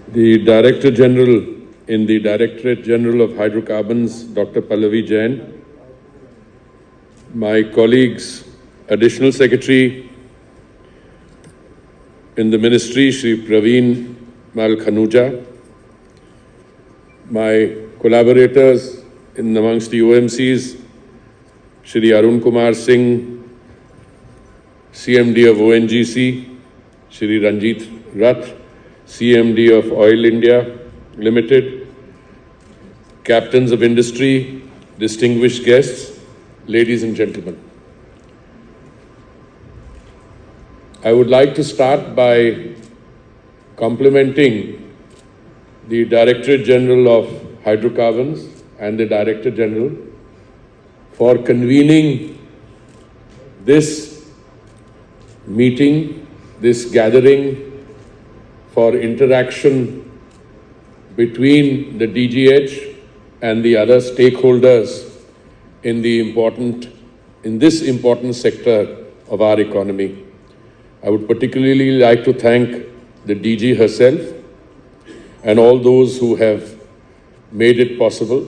The Director General in the Directorate General of Hydrocarbons, Dr. Pallavi Jain, my colleagues, Additional Secretary in the Ministry, Shri Praveen Malkhanuja, my collaborators amongst the OMCs, Shri Arun Kumar Singh, CMD of ONGC, Shri Ranjit Rath, CMD of Oil India Limited, captains of industry, distinguished guests, ladies and gentlemen. I would like to start by complimenting the Directorate General of Hydrocarbons and the Director General for convening this meeting, this gathering for interaction between the DGH and the other stakeholders in this important sector of our economy. I would particularly like to thank the DG herself and all those who have made it possible.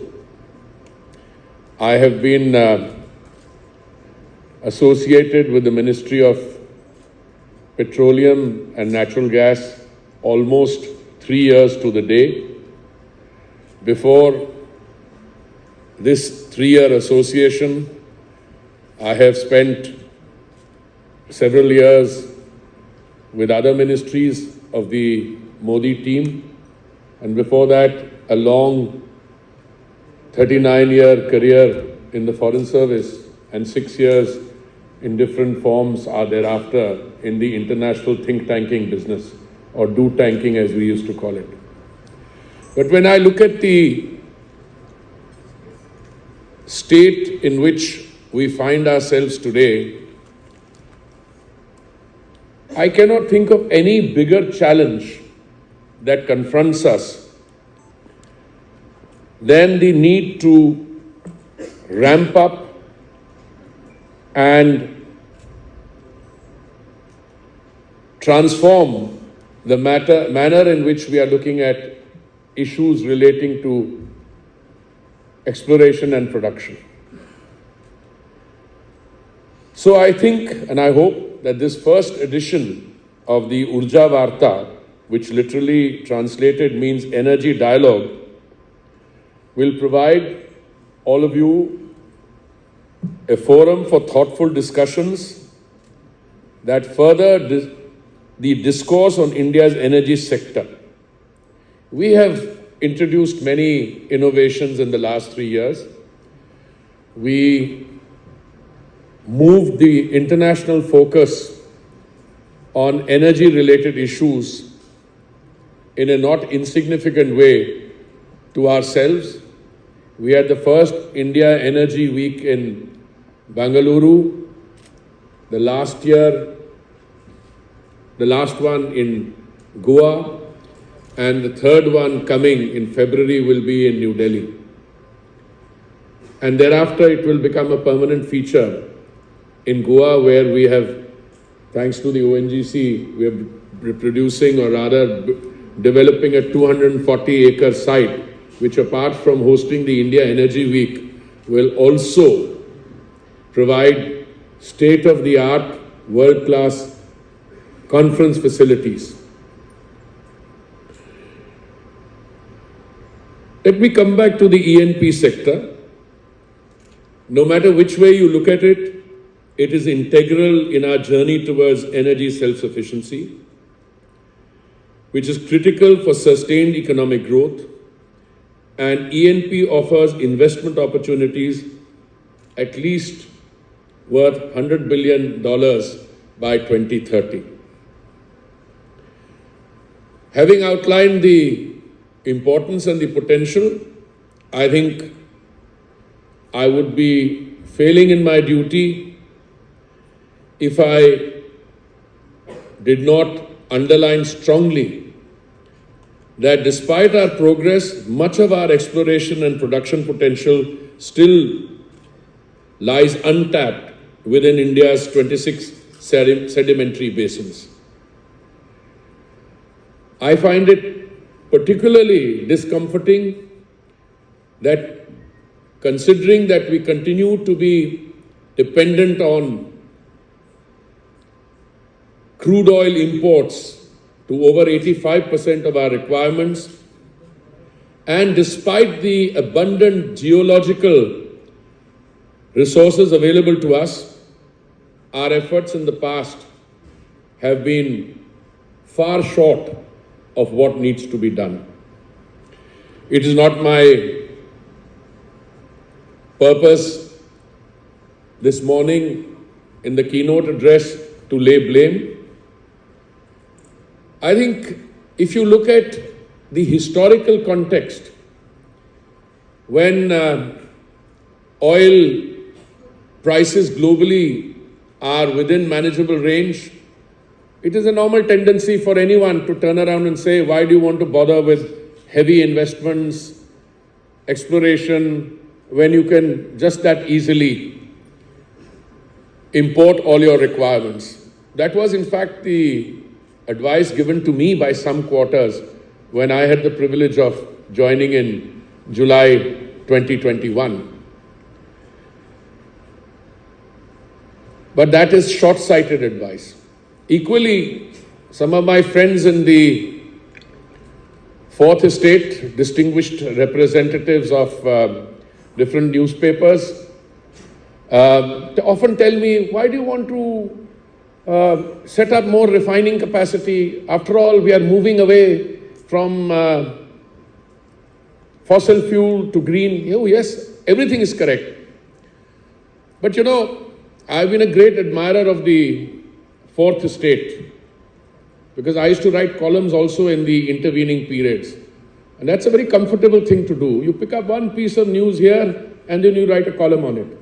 I have been associated with the Ministry of Petroleum and Natural Gas almost 3 years to the day. Before this 3-year association, I have spent several years with other ministries of the Modi team, and before that, a long 39-year career in the Foreign Service and 6 years in different forms are thereafter in the international think tanking business, or do tanking as we used to call it. But when I look at the state in which we find ourselves today, I cannot think of any bigger challenge that confronts us than the need to ramp up and transform the manner in which we are looking at issues relating to exploration and production. So I think and I hope that this first edition of the Urja Varta, which literally translated means energy dialogue, will provide all of you a forum for thoughtful discussions that further the discourse on India's energy sector. We have introduced many innovations in the last 3 years. We moved the international focus on energy-related issues in a not insignificant way to ourselves. We had the first India Energy Week in Bangalore. The last one in Goa, and the third one coming in February will be in New Delhi. And thereafter it will become a permanent feature in Goa, where we have, thanks to the ONGC, we are producing, or rather developing a 240-acre site, which apart from hosting the India Energy Week, will also provide state-of-the-art, world-class conference facilities. Let me come back to the E&P sector. No matter which way you look at it, it is integral in our journey towards energy self-sufficiency, which is critical for sustained economic growth, and E&P offers investment opportunities at least worth $100 billion by 2030. Having outlined the importance and the potential, I think I would be failing in my duty if I did not underline strongly that despite our progress, much of our exploration and production potential still lies untapped within India's 26 sedimentary basins. I find it particularly discomforting that considering that we continue to be dependent on crude oil imports to over 85% of our requirements, and despite the abundant geological resources available to us, our efforts in the past have been far short of what needs to be done. It is not my purpose this morning in the keynote address to lay blame. I think if you look at the historical context, when oil prices globally are within manageable range, it is a normal tendency for anyone to turn around and say, why do you want to bother with heavy investments, exploration, when you can just that easily import all your requirements? That was in fact the advice given to me by some quarters when I had the privilege of joining in July 2021. But that is short-sighted advice. Equally, some of my friends in the Fourth Estate, distinguished representatives of different newspapers, they often tell me, why do you want to set up more refining capacity? After all, we are moving away from fossil fuel to green. Oh, yes, everything is correct. But you know, I've been a great admirer of the Fourth Estate because I used to write columns also in the intervening periods. And that's a very comfortable thing to do. You pick up one piece of news here and then you write a column on it.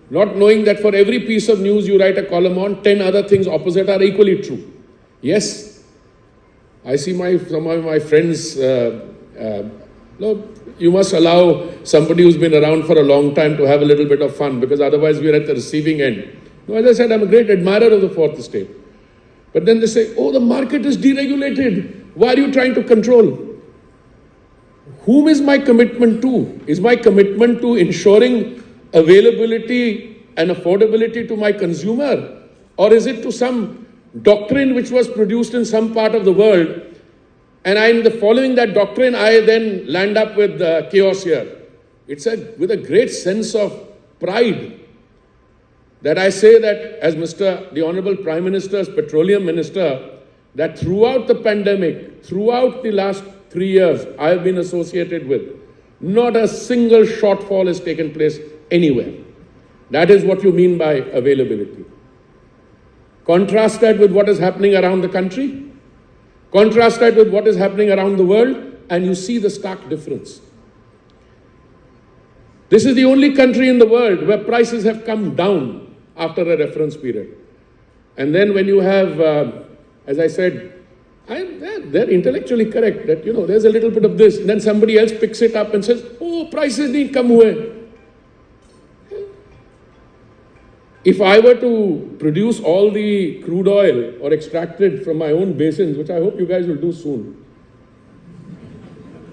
Not knowing that for every piece of news you write a column on, 10 other things opposite are equally true. Yes, I see some of my friends, you must allow somebody who's been around for a long time to have a little bit of fun, because otherwise we're at the receiving end. No, as I said, I'm a great admirer of the Fourth Estate. But then they say, oh, the market is deregulated. Why are you trying to control? Whom is my commitment to? Is my commitment to ensuring availability and affordability to my consumer? Or is it to some doctrine which was produced in some part of the world, and following that doctrine, I then land up with chaos here? It's with a great sense of pride that I say that as the Honorable Prime Minister's Petroleum Minister, that throughout the pandemic, throughout the last 3 years I have been associated with, not a single shortfall has taken place anywhere. That is what you mean by availability. Contrast that with what is happening around the country. Contrast that with what is happening around the world, and you see the stark difference. This is the only country in the world where prices have come down after a reference period. And then when you have, as I said, they're intellectually correct that, there's a little bit of this. And then somebody else picks it up and says, oh, prices need come hue. If I were to produce all the crude oil or extract it from my own basins, which I hope you guys will do soon,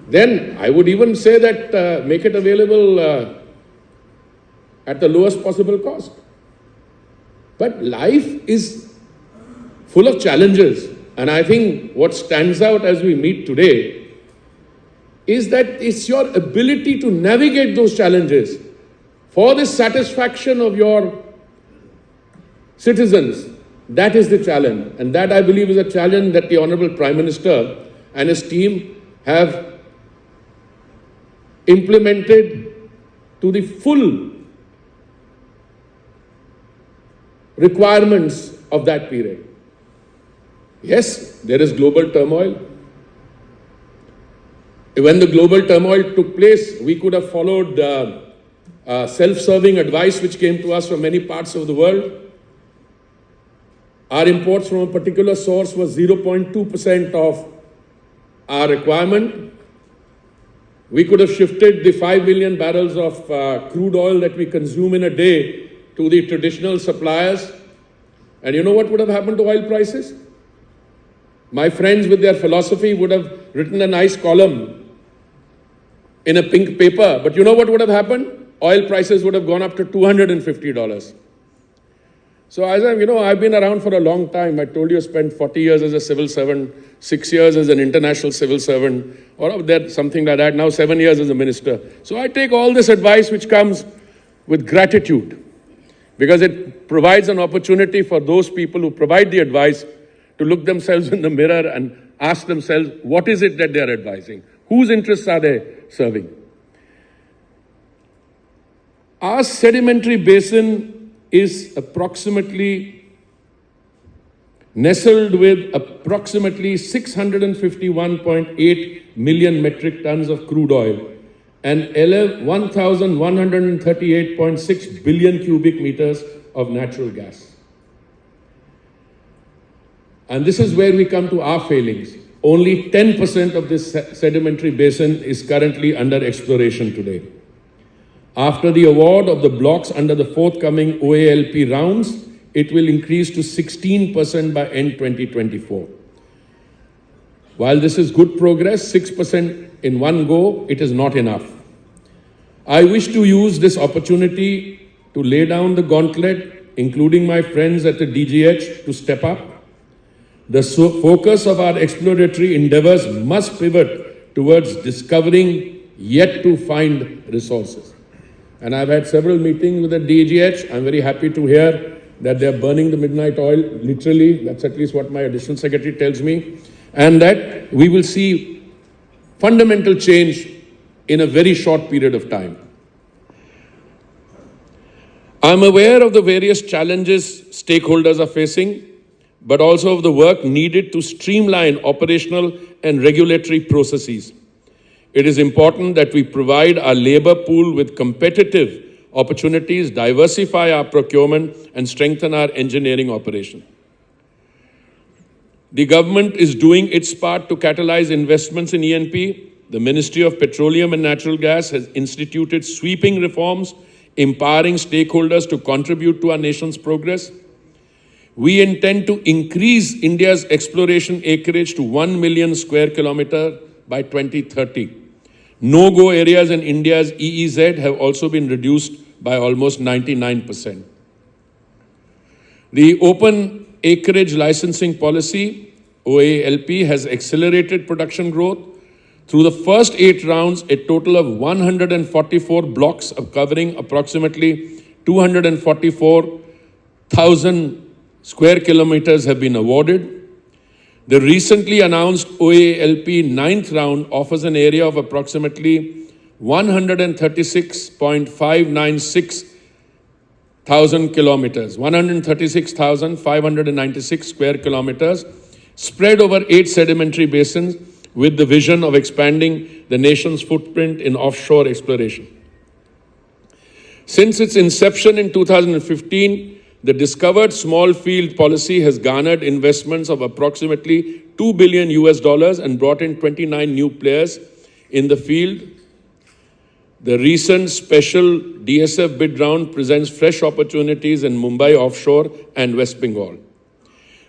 then I would even say that make it available at the lowest possible cost. But life is full of challenges. And I think what stands out as we meet today is that it's your ability to navigate those challenges for the satisfaction of your citizens. That is the challenge. And that, I believe, is a challenge that the Honorable Prime Minister and his team have implemented to the full requirements of that period. Yes, there is global turmoil. When the global turmoil took place, we could have followed self-serving advice which came to us from many parts of the world. Our imports from a particular source was 0.2% of our requirement. We could have shifted the 5 million barrels of crude oil that we consume in a day to the traditional suppliers. And you know what would have happened to oil prices? My friends with their philosophy would have written a nice column in a pink paper, but you know what would have happened? Oil prices would have gone up to $250. So as I've been around for a long time. I told you I spent 40 years as a civil servant, 6 years as an international civil servant, or something like that, now 7 years as a minister. So I take all this advice which comes with gratitude, because it provides an opportunity for those people who provide the advice to look themselves in the mirror and ask themselves, what is it that they are advising? Whose interests are they serving? Our sedimentary basin is approximately nestled with approximately 651.8 million metric tons of crude oil and 1,138.6 billion cubic meters of natural gas. And this is where we come to our failings. Only 10% of this sedimentary basin is currently under exploration today. After the award of the blocks under the forthcoming OALP rounds, it will increase to 16% by end 2024. While this is good progress, 6% in one go, it is not enough. I wish to use this opportunity to lay down the gauntlet, including my friends at the DGH, to step up. The focus of our exploratory endeavors must pivot towards discovering yet to find resources. And I've had several meetings with the DGH. I'm very happy to hear that they're burning the midnight oil, literally. That's at least what my additional secretary tells me. And that we will see fundamental change in a very short period of time. I'm aware of the various challenges stakeholders are facing, but also of the work needed to streamline operational and regulatory processes. It is important that we provide our labor pool with competitive opportunities, diversify our procurement, and strengthen our engineering operation. The government is doing its part to catalyze investments in E&P. The Ministry of Petroleum and Natural Gas has instituted sweeping reforms, empowering stakeholders to contribute to our nation's progress. We intend to increase India's exploration acreage to 1 million square kilometers by 2030. No-go areas in India's EEZ have also been reduced by almost 99%. The Open Acreage Licensing Policy, OALP, has accelerated production growth. Through the first 8 rounds, a total of 144 blocks covering approximately 244,000 square kilometers have been awarded. The recently announced OALP 9th round offers an area of approximately 136.596 thousand kilometers, 136,596 square kilometers, spread over 8 sedimentary basins, with the vision of expanding the nation's footprint in offshore exploration. Since its inception in 2015, the Discovered Small Field policy has garnered investments of approximately $2 billion and brought in 29 new players in the field. The recent special DSF bid round presents fresh opportunities in Mumbai offshore and West Bengal.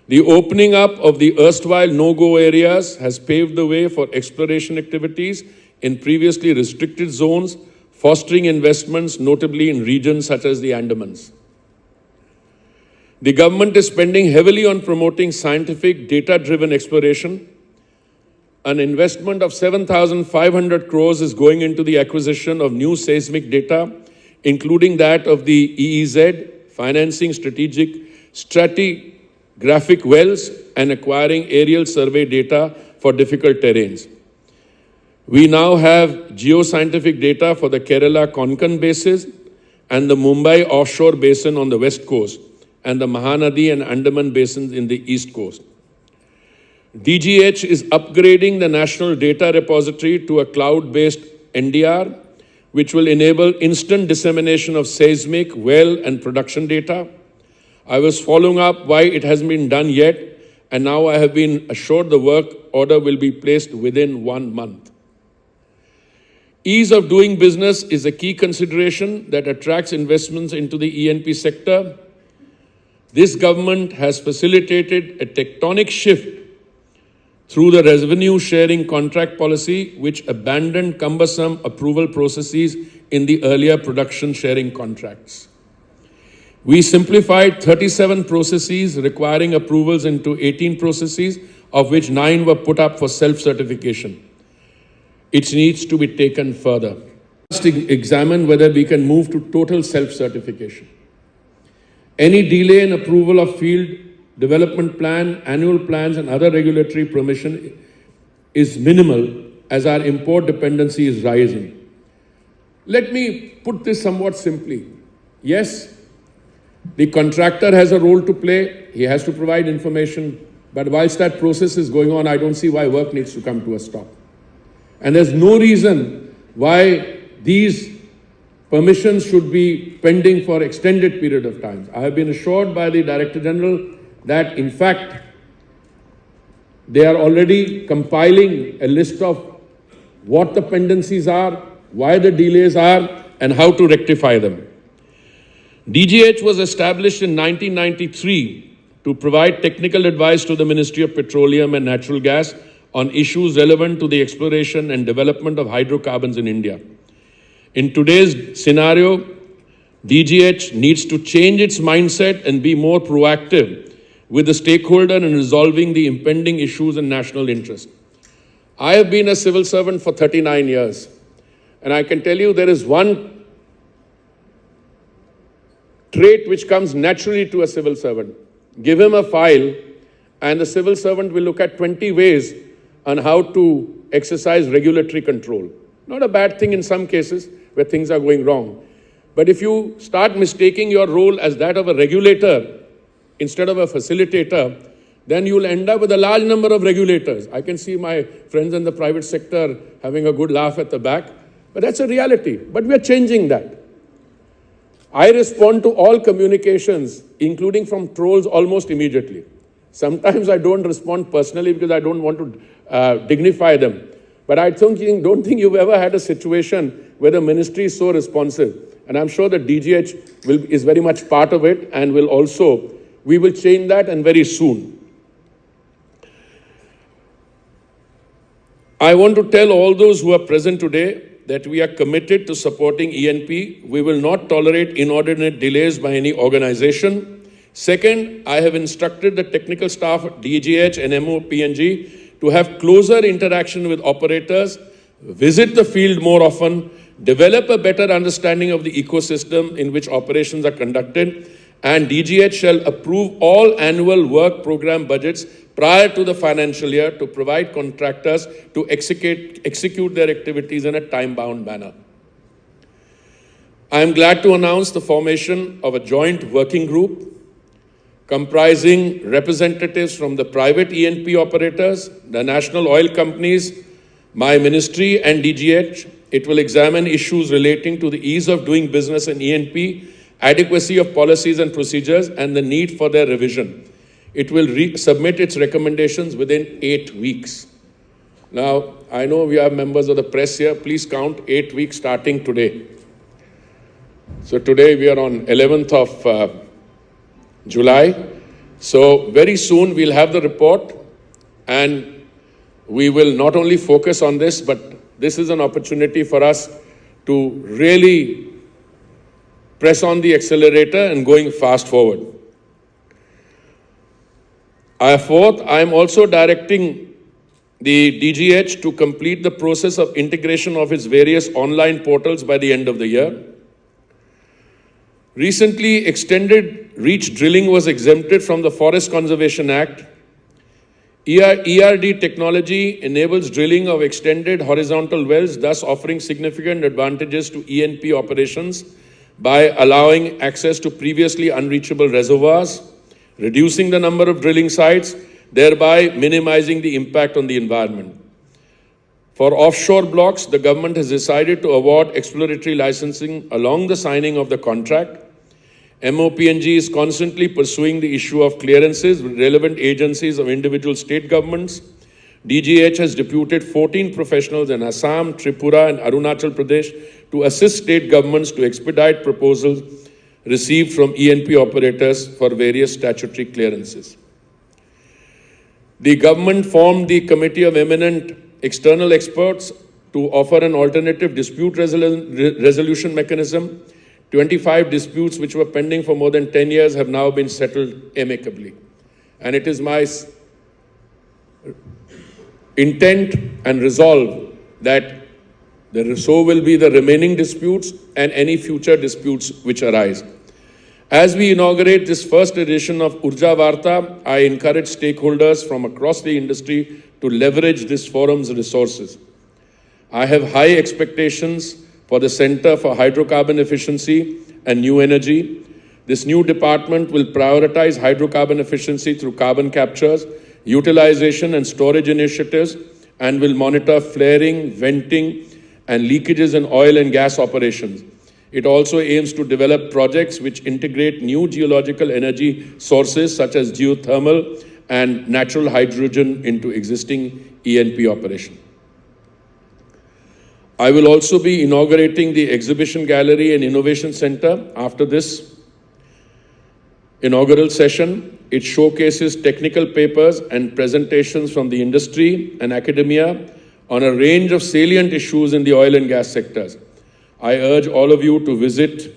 The opening up of the erstwhile no-go areas has paved the way for exploration activities in previously restricted zones, fostering investments notably in regions such as the Andamans. The government is spending heavily on promoting scientific, data-driven exploration. An investment of 7,500 crores is going into the acquisition of new seismic data, including that of the EEZ, financing strategic stratigraphic wells, and acquiring aerial survey data for difficult terrains. We now have geoscientific data for the Kerala Konkan Basin and the Mumbai offshore basin on the west coast, and the Mahanadi and Andaman basins in the east coast. DGH is upgrading the National Data Repository to a cloud-based NDR, which will enable instant dissemination of seismic, well, and production data. I was following up why it hasn't been done yet, and now I have been assured the work order will be placed within 1 month. Ease of doing business is a key consideration that attracts investments into the E&P sector. This government has facilitated a tectonic shift through the revenue sharing contract policy, which abandoned cumbersome approval processes in the earlier production sharing contracts. We simplified 37 processes requiring approvals into 18 processes, of which 9 were put up for self-certification. It needs to be taken further. Let's examine whether we can move to total self-certification. Any delay in approval of field development plan, annual plans, and other regulatory permission is minimal as our import dependency is rising. Let me put this somewhat simply. Yes, the contractor has a role to play. He has to provide information. But whilst that process is going on, I don't see why work needs to come to a stop. And there's no reason why these permissions should be pending for extended period of time. I have been assured by the Director General that, in fact, they are already compiling a list of what the pendencies are, why the delays are, and how to rectify them. DGH was established in 1993 to provide technical advice to the Ministry of Petroleum and Natural Gas on issues relevant to the exploration and development of hydrocarbons in India. In today's scenario, DGH needs to change its mindset and be more proactive with the stakeholder in resolving the impending issues in national interest. I have been a civil servant for 39 years, and I can tell you there is one trait which comes naturally to a civil servant. Give him a file, and the civil servant will look at 20 ways on how to exercise regulatory control. Not a bad thing in some cases where things are going wrong. But if you start mistaking your role as that of a regulator instead of a facilitator, then you'll end up with a large number of regulators. I can see my friends in the private sector having a good laugh at the back, but that's a reality. But we're changing that. I respond to all communications, including from trolls, almost immediately. Sometimes I don't respond personally because I don't want to dignify them. But I don't think you've ever had a situation where the ministry is so responsive. And I'm sure that DGH is very much part of it and we will change that, and very soon. I want to tell all those who are present today that we are committed to supporting ENP. We will not tolerate inordinate delays by any organization. Second, I have instructed the technical staff at DGH and MOPNG to have closer interaction with operators, visit the field more often, develop a better understanding of the ecosystem in which operations are conducted, and DGH shall approve all annual work program budgets prior to the financial year to provide contractors to execute their activities in a time-bound manner. I am glad to announce the formation of a joint working group comprising representatives from the private E&P operators, the national oil companies, my ministry and DGH. It will examine issues relating to the ease of doing business in E&P, adequacy of policies and procedures, and the need for their revision. It will submit its recommendations within 8 weeks. Now, I know we have members of the press here. Please count 8 weeks starting today. So today we are on 11th of July. So very soon we'll have the report, and we will not only focus on this, but this is an opportunity for us to really press on the accelerator and going fast forward. Fourth, I am also directing the DGH to complete the process of integration of its various online portals by the end of the year. Recently, extended reach drilling was exempted from the Forest Conservation Act. ERD technology enables drilling of extended horizontal wells, thus offering significant advantages to E&P operations by allowing access to previously unreachable reservoirs, reducing the number of drilling sites, thereby minimizing the impact on the environment. For offshore blocks, the government has decided to award exploratory licensing along the signing of the contract. MOPNG is constantly pursuing the issue of clearances with relevant agencies of individual state governments. DGH has deputed 14 professionals in Assam, Tripura, and Arunachal Pradesh to assist state governments to expedite proposals received from E&P operators for various statutory clearances. The government formed the Committee of Eminent External Experts to offer an alternative dispute resolution mechanism. 25 disputes which were pending for more than 10 years have now been settled amicably. And it is my intent and resolve that so will be the remaining disputes and any future disputes which arise. As we inaugurate this first edition of Urja Varta, I encourage stakeholders from across the industry to leverage this forum's resources. I have high expectations for the Center for Hydrocarbon Efficiency and New Energy. This new department will prioritize hydrocarbon efficiency through carbon captures, utilization and storage initiatives, and will monitor flaring, venting, and leakages in oil and gas operations. It also aims to develop projects which integrate new geological energy sources such as geothermal and natural hydrogen into existing E&P operations. I will also be inaugurating the Exhibition Gallery and Innovation Center after this inaugural session. It showcases technical papers and presentations from the industry and academia on a range of salient issues in the oil and gas sectors. I urge all of you to visit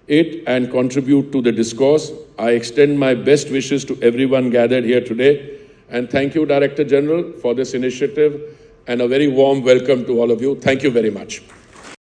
it and contribute to the discourse. I extend my best wishes to everyone gathered here today. And thank you, Director General, for this initiative, and a very warm welcome to all of you. Thank you very much.